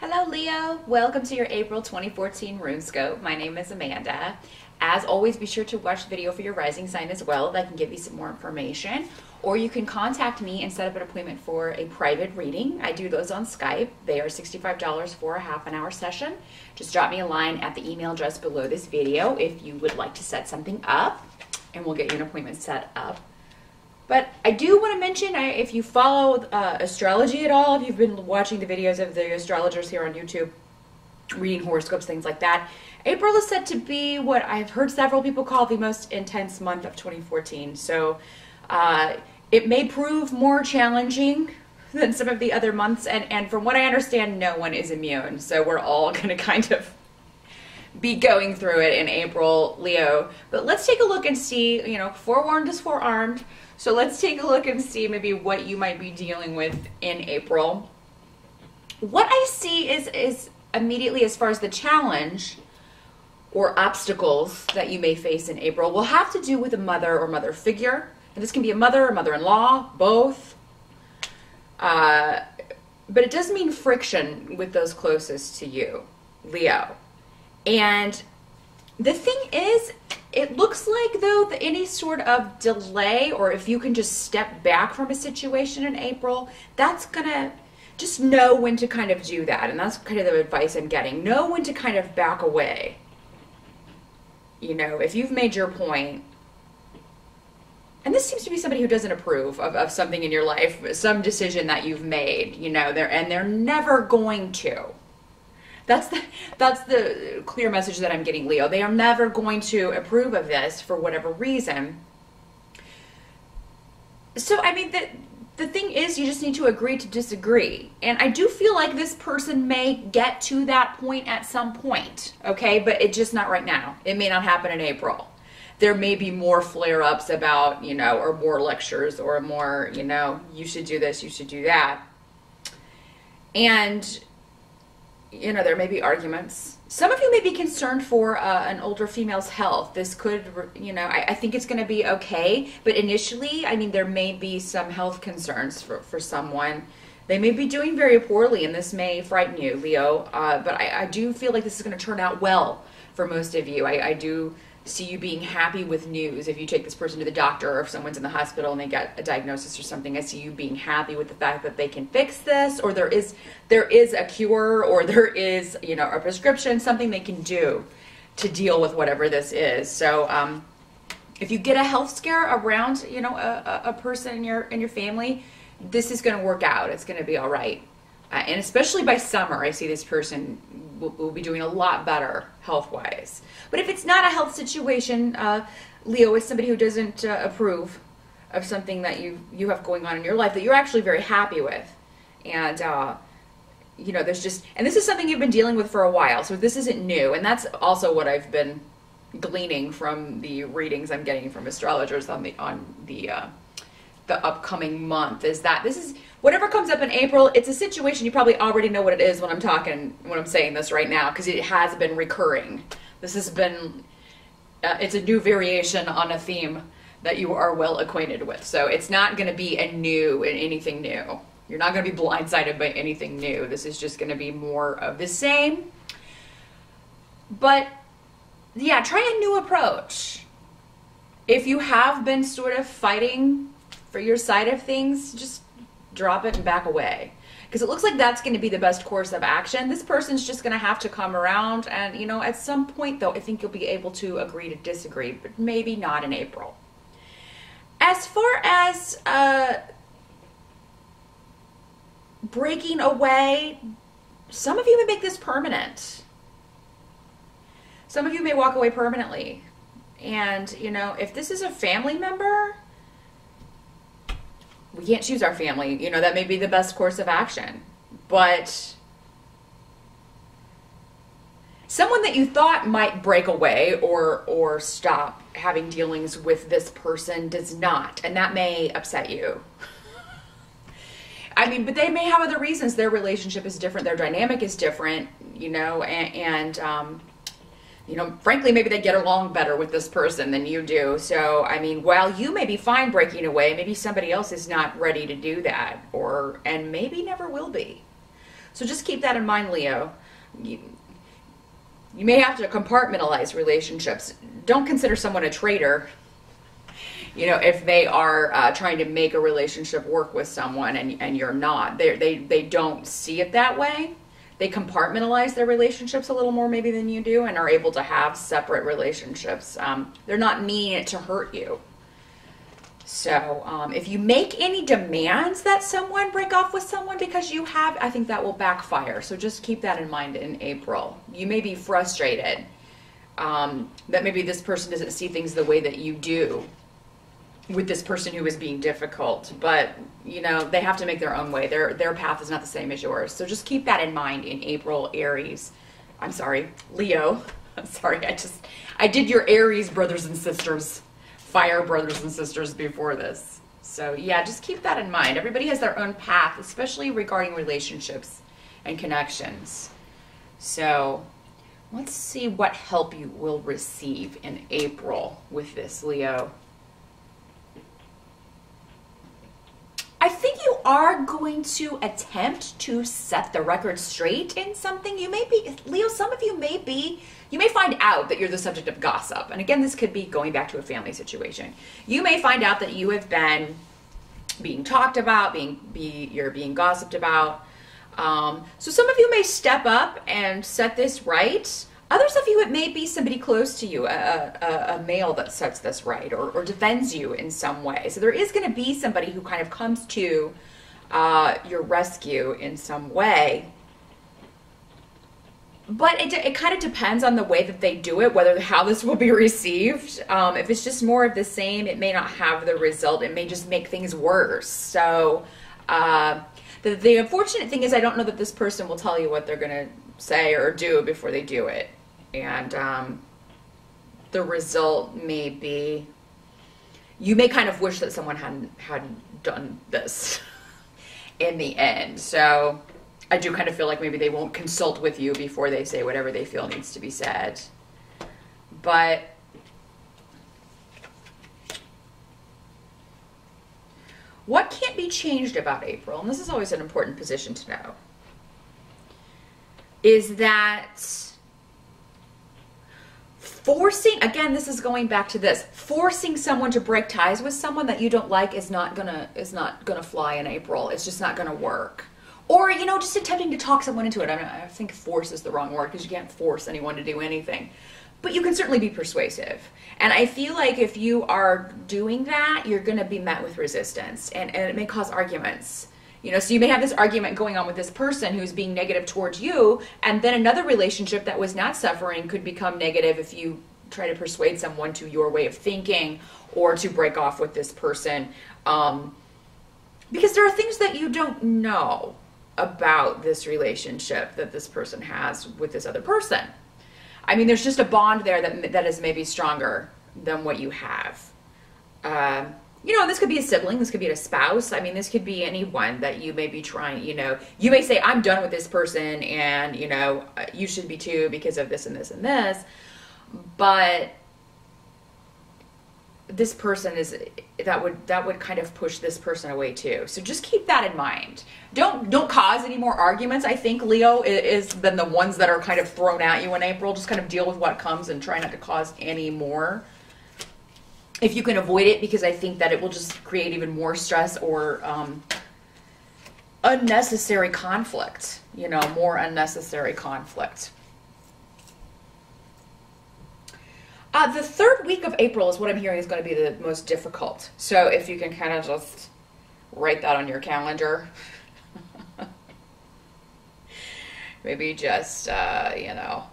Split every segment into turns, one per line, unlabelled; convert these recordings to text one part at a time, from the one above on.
Hello Leo, welcome to your April 2014 Runescope. My name is Amanda. As always, be sure to watch the video for your rising sign as well. That can give you some more information. Or you can contact me and set up an appointment for a private reading. I do those on Skype. They are $65 for a half an hour session. Just drop me a line at the email address below this video if you would like to set something up, and we'll get you an appointment set up. But I do want to mention, if you follow astrology at all, if you've been watching the videos of the astrologers here on YouTube, reading horoscopes, things like that, April is said to be what I've heard several people call the most intense month of 2014. So it may prove more challenging than some of the other months. And from what I understand, no one is immune. So we're all going to kind of be going through it in April, Leo. But let's take a look and see, forewarned is forearmed. So let's take a look and see maybe what you might be dealing with in April. What I see is immediately, as far as the challenge or obstacles that you may face in April, will have to do with a mother or mother figure. And this can be a mother or mother-in-law, both. But it does mean friction with those closest to you, Leo. And the thing is, it looks like, though, that any sort of delay, or if you can just step back from a situation in April, that's going to just know when to kind of do that. And that's kind of the advice I'm getting. Know when to kind of back away. If you've made your point, and this seems to be somebody who doesn't approve of something in your life, some decision that you've made, they're never going to. That's the clear message that I'm getting, Leo. They are never going to approve of this for whatever reason. So, I mean, the thing is, you just need to agree to disagree. And I do feel like this person may get to that point at some point, okay? But it's just not right now. It may not happen in April. There may be more flare-ups about, or more lectures, or more, you should do this, you should do that. And there may be arguments. Some of you may be concerned for an older female's health. This could, I think it's going to be okay. But initially, I mean, there may be some health concerns for someone. They may be doing very poorly, and this may frighten you, Leo. But I do feel like this is going to turn out well for most of you. I do see you being happy with news. If you take this person to the doctor, or if someone's in the hospital and they get a diagnosis or something, I see you being happy with the fact that they can fix this, or there is a cure, or there is, a prescription, something they can do to deal with whatever this is. So if you get a health scare around, a person in your family, this is going to work out. It's going to be all right. And especially by summer, I see this person will be doing a lot better health-wise. But if it's not a health situation, Leo, is somebody who doesn't approve of something that you have going on in your life that you're actually very happy with. And, there's just, and this is something you've been dealing with for a while, so this isn't new. And that's also what I've been gleaning from the readings I'm getting from astrologers on the upcoming month, is that this is, whatever comes up in April, it's a situation you probably already know what it is when I'm saying this right now, because it has been recurring. This has been, it's a new variation on a theme that you are well acquainted with. So it's not going to be anything new. You're not going to be blindsided by anything new. This is just going to be more of the same. But yeah, try a new approach. If you have been sort of fighting for your side of things, just drop it and back away. Because it looks like that's going to be the best course of action. This person's just going to have to come around, and, at some point, though, I think you'll be able to agree to disagree, but maybe not in April. As far as breaking away, some of you may make this permanent. Some of you may walk away permanently. And, if this is a family member, we can't choose our family. That may be the best course of action. But someone that you thought might break away or stop having dealings with this person does not. And that may upset you. I mean, but they may have other reasons. Their relationship is different. Their dynamic is different, frankly, maybe they get along better with this person than you do. So, I mean, while you may be fine breaking away, maybe somebody else is not ready to do that, and maybe never will be. So just keep that in mind, Leo. You may have to compartmentalize relationships. Don't consider someone a traitor, you know, if they are trying to make a relationship work with someone and you're not. They don't see it that way. They compartmentalize their relationships a little more maybe than you do and are able to have separate relationships. They're not meaning it to hurt you. So if you make any demands that someone break off with someone because you have, I think that will backfire. So just keep that in mind in April. You may be frustrated that maybe this person doesn't see things the way that you do with this person who is being difficult, but you know, they have to make their own way. Their path is not the same as yours. So just keep that in mind in April, Aries. I'm sorry, Leo. I'm sorry, I did your Aries brothers and sisters, fire brothers and sisters before this. So yeah, just keep that in mind. Everybody has their own path, especially regarding relationships and connections. So let's see what help you will receive in April with this, Leo. I think you are going to attempt to set the record straight in something. You may be, Leo, some of you you may find out that you're the subject of gossip. And again, this could be going back to a family situation. You may find out that you have been being talked about, you're being gossiped about. So some of you may step up and set this right. Others of you, it may be somebody close to you, a male that sets this right or defends you in some way. So there is going to be somebody who kind of comes to your rescue in some way. But it kind of depends on the way that they do it, how this will be received. If it's just more of the same, it may not have the result. It may just make things worse. So the unfortunate thing is I don't know that this person will tell you what they're going to say or do before they do it. And the result may be, you may kind of wish that someone hadn't done this in the end. So I do kind of feel like maybe they won't consult with you before they say whatever they feel needs to be said. But what can't be changed about April, and this is always an important position to know, is that again, this is going back to this, forcing someone to break ties with someone that you don't like is not gonna fly in April. It's just not gonna work. Or, you know, just attempting to talk someone into it. I think force is the wrong word because you can't force anyone to do anything. But you can certainly be persuasive. And I feel like if you are doing that, you're gonna be met with resistance and it may cause arguments. You know, so you may have this argument going on with this person who's being negative towards you, and then another relationship that was not suffering could become negative if you try to persuade someone to your way of thinking or to break off with this person. Because there are things that you don't know about this relationship that this person has with this other person. I mean, there's just a bond there that is maybe stronger than what you have. You know, this could be a sibling, this could be a spouse. I mean, this could be anyone that you may be trying, you know, you may say, I'm done with this person and, you know, you should be too because of this and this and this. But this person that would kind of push this person away too. So just keep that in mind. Don't cause any more arguments. I think Leo is than the ones that are kind of thrown at you in April. Just kind of deal with what comes and try not to cause any more, if you can avoid it, because I think that it will just create even more stress or unnecessary conflict, you know, more unnecessary conflict. The third week of April is what I'm hearing is going to be the most difficult. So if you can kind of just write that on your calendar. Maybe just, you know,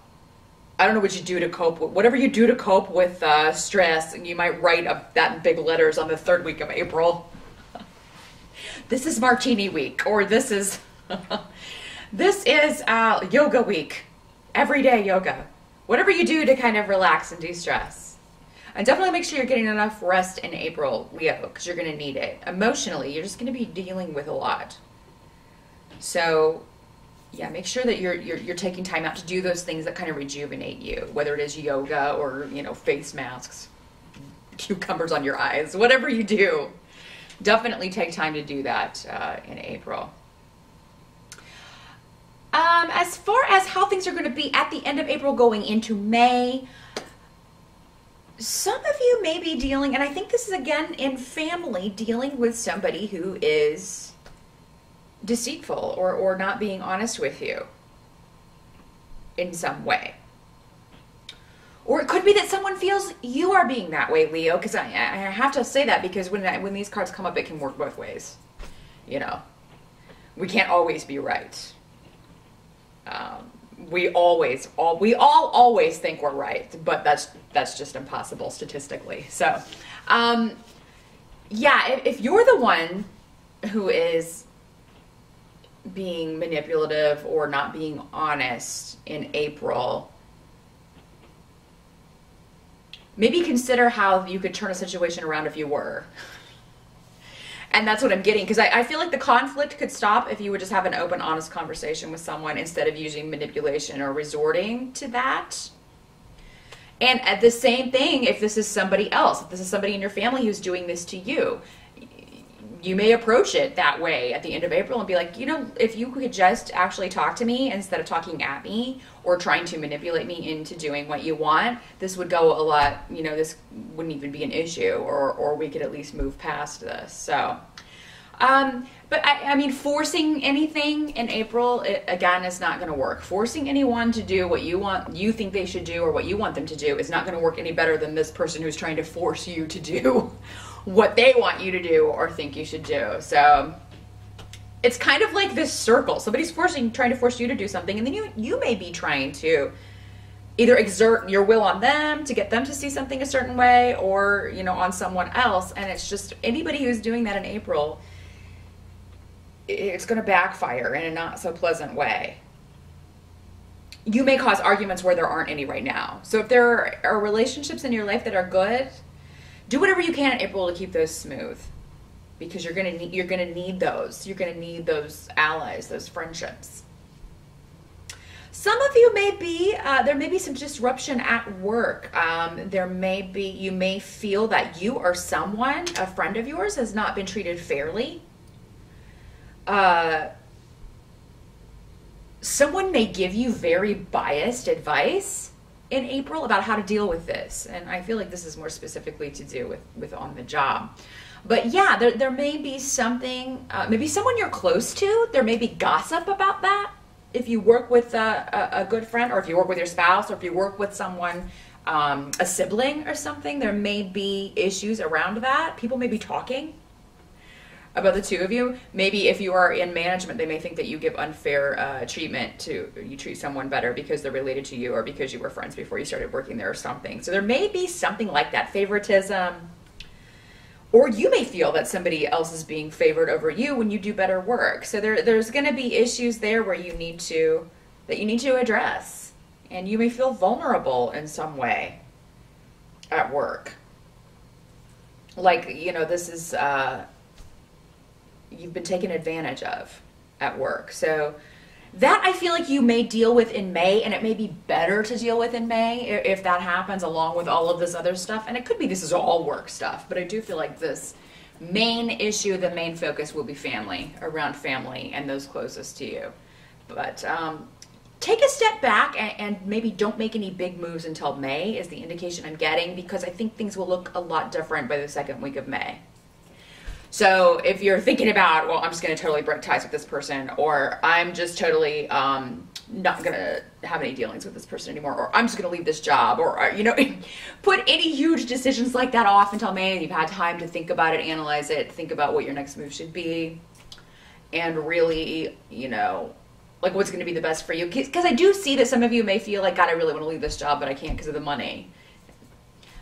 I don't know what you do to cope with, whatever you do to cope with stress, and you might write that in big letters on the third week of April. This is Martini week, or this is yoga week, everyday yoga. Whatever you do to kind of relax and de-stress. And definitely make sure you're getting enough rest in April, Leo, because you're going to need it. Emotionally, you're just going to be dealing with a lot. So yeah, make sure that you're taking time out to do those things that kind of rejuvenate you, whether it is yoga or, you know, face masks, cucumbers on your eyes, whatever you do. Definitely take time to do that in April. things are going to be at the end of April going into May. Some of you may be dealing, and I think this is again in family, dealing with somebody who is deceitful or not being honest with you in some way. Or it could be that someone feels you are being that way, Leo, because I have to say that because when these cards come up, it can work both ways. You know, we can't always be right. We all always think we're right, but that's just impossible statistically. So, yeah, if you're the one who is being manipulative or not being honest in April, maybe consider how you could turn a situation around if you were. And that's what I'm getting, because I feel like the conflict could stop if you would just have an open, honest conversation with someone instead of using manipulation or resorting to that. And at the same thing, if this is somebody else, if this is somebody in your family who's doing this to you, you may approach it that way at the end of April and be like, you know, if you could just actually talk to me instead of talking at me or trying to manipulate me into doing what you want, this would go a lot, you know, this wouldn't even be an issue, or we could at least move past this. So, but I mean, forcing anything in April, again, is not going to work. Forcing anyone to do what you think they should do or what you want them to do is not going to work any better than this person who's trying to force you to do what they want you to do or think you should do. So it's kind of like this circle. Somebody's trying to force you to do something, and then you may be trying to either exert your will on them to get them to see something a certain way, or, you know, on someone else. And it's just anybody who's doing that in April, it's going to backfire in a not so pleasant way. You may cause arguments where there aren't any right now. So if there are relationships in your life that are good, do whatever you can in April to keep those smooth, because you're gonna need those. You're gonna need those allies, those friendships. Some of you may be there may be some disruption at work. You may feel that you or someone, a friend of yours, has not been treated fairly. Someone may give you very biased advice in April about how to deal with this. And I feel like this is more specifically to do with on the job. But yeah, there may be something, maybe someone you're close to, there may be gossip about that. If you work with a good friend, or if you work with your spouse, or if you work with someone, a sibling or something, there may be issues around that. People may be talking about the two of you. Maybe if you are in management, they may think that you give unfair treatment you treat someone better because they're related to you, or because you were friends before you started working there or something. So there may be something like that, favoritism. Or you may feel that somebody else is being favored over you when you do better work. So there's going to be issues there where you need to address. And you may feel vulnerable in some way at work. Like, you know, this is... you've been taken advantage of at work. So that I feel like you may deal with in May, and it may be better to deal with in May if that happens, along with all of this other stuff. And it could be this is all work stuff, but I do feel like this main issue, the main focus will be family, around family and those closest to you. But take a step back and maybe don't make any big moves until May is the indication I'm getting, because I think things will look a lot different by the second week of May. So if you're thinking about, well, I'm just going to totally break ties with this person, or I'm just totally not going to have any dealings with this person anymore, or I'm just going to leave this job, or, you know, put any huge decisions like that off until May, and you've had time to think about it, analyze it, think about what your next move should be, and really, you know, like what's going to be the best for you. Because I do see that some of you may feel like, God, I really want to leave this job, but I can't because of the money.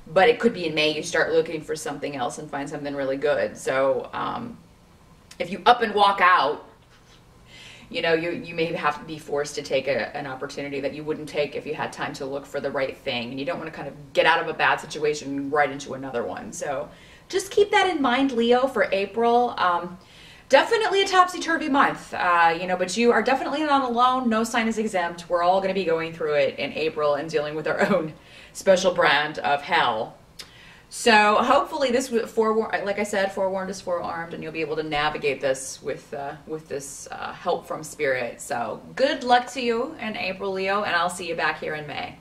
But it could be in May you start looking for something else and find something really good. So if you up and walk out, you know, you may have to be forced to take an opportunity that you wouldn't take if you had time to look for the right thing. And you don't want to kind of get out of a bad situation right into another one. So just keep that in mind, Leo, for April. Definitely a topsy-turvy month, you know, but you are definitely not alone. No sign is exempt. We're all going to be going through it in April and dealing with our own special brand of hell. So hopefully this like I said, forewarned is forearmed, and you'll be able to navigate this with this help from Spirit. So good luck to you in April, Leo, and I'll see you back here in May.